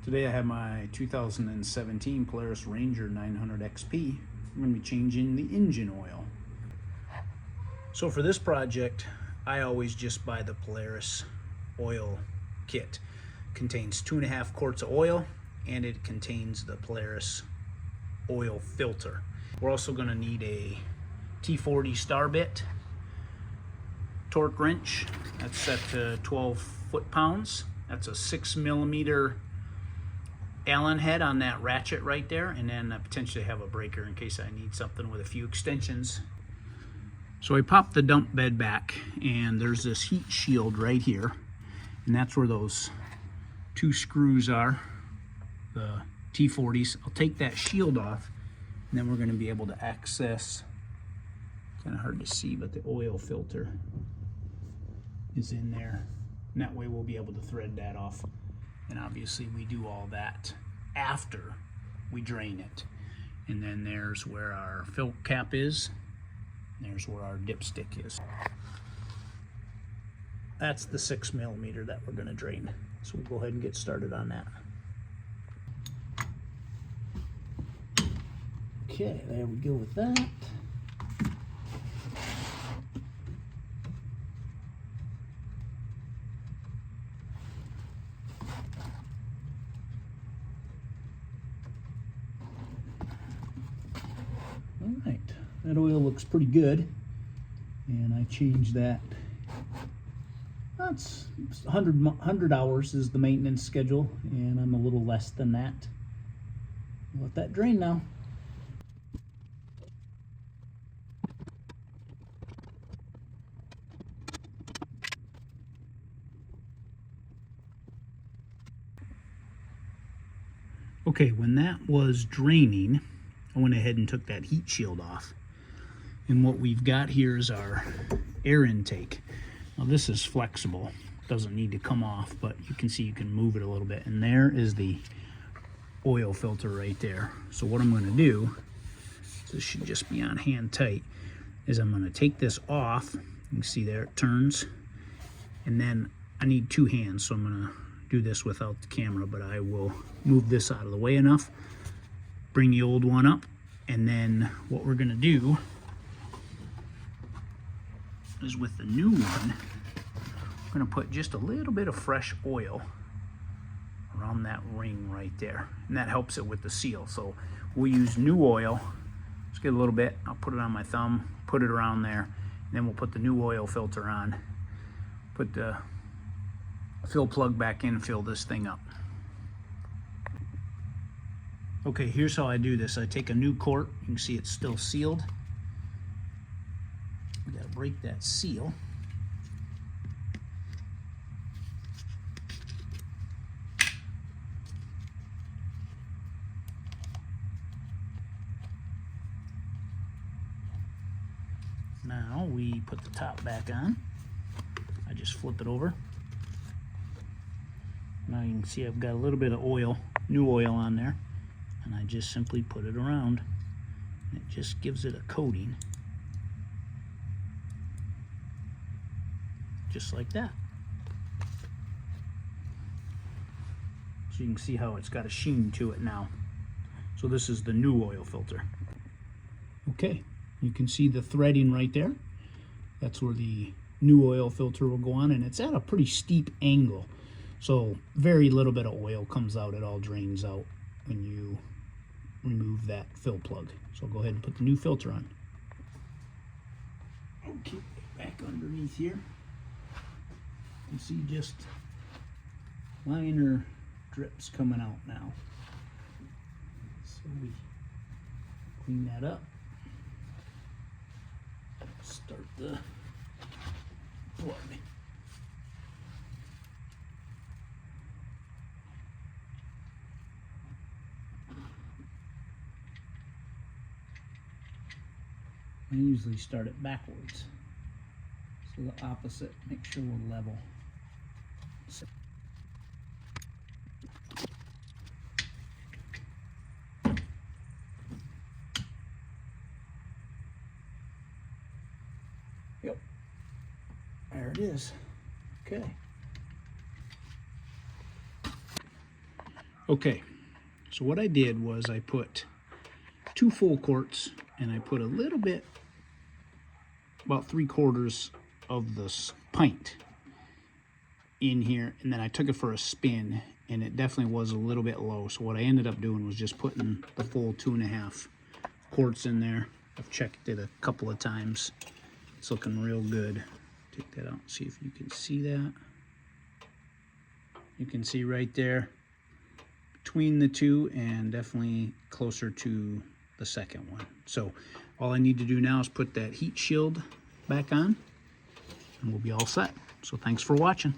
Today I have my 2017 Polaris Ranger 900 XP. I'm going to be changing the engine oil. So for this project, I always just buy the Polaris oil kit. It contains 2.5 quarts of oil, and it contains the Polaris oil filter. We're also going to need a T40 star bit, torque wrench, that's set to 12 foot-pounds. That's a 6mm Allen head on that ratchet right there, and then I potentially have a breaker in case I need something with a few extensions. So I popped the dump bed back, and there's this heat shield right here, and that's where those 2 screws are, the T40s. I'll take that shield off, and then we're going to be able to access, kind of hard to see, but the oil filter is in there, and that way we'll be able to thread that off. And obviously we do all that after we drain it. And then there's where our fill cap is, and there's where our dipstick is. That's the 6mm that we're going to drain. So we'll go ahead and get started on that. Okay, there we go with that. Alright, that oil looks pretty good, and I changed that. That's 100 hours is the maintenance schedule, and I'm a little less than that. Let that drain now. Okay, when that was draining, I went ahead and took that heat shield off. And what we've got here is our air intake. Now this is flexible, doesn't need to come off, but you can see you can move it a little bit. And there is the oil filter right there. So what I'm going to do, this should just be on hand tight, is I'm going to take this off. You can see there it turns. And then I need 2 hands, so I'm going to do this without the camera, but I will move this out of the way enough, bring the old one up, and then what we're going to do is with the new one, we're going to put just a little bit of fresh oil around that ring right there, and that helps it with the seal. So we'll use new oil. Let's get a little bit. I'll put it on my thumb, put it around there, and then we'll put the new oil filter on, put the fill plug back in, fill this thing up. Okay, here's how I do this. I take a new quart. You can see it's still sealed. We gotta break that seal. Now we put the top back on. I just flip it over. Now you can see I've got a little bit of oil, new oil on there, and I just simply put it around, and it just gives it a coating, just like that. So you can see how it's got a sheen to it now. So this is the new oil filter. Okay, you can see the threading right there. That's where the new oil filter will go on, and it's at a pretty steep angle. So very little bit of oil comes out, it all drains out when you remove that fill plug. So I'll go ahead and put the new filter on. Okay, back underneath here. You can see just minor drips coming out now. So we clean that up. Start the plug. I usually start it backwards, so the opposite, make sure we're level. Yep, there it is. Okay. Okay, so what I did was I put 2 full quarts, and I put a little bit, about 3/4 of this pint in here, and then I took it for a spin, and it definitely was a little bit low. So what I ended up doing was just putting the full 2.5 quarts in there. I've checked it a couple of times. It's looking real good. Take that out and see if you can see that. You can see right there between the two, and definitely closer to the second one. So all I need to do now is put that heat shield back on, and we'll be all set. So thanks for watching.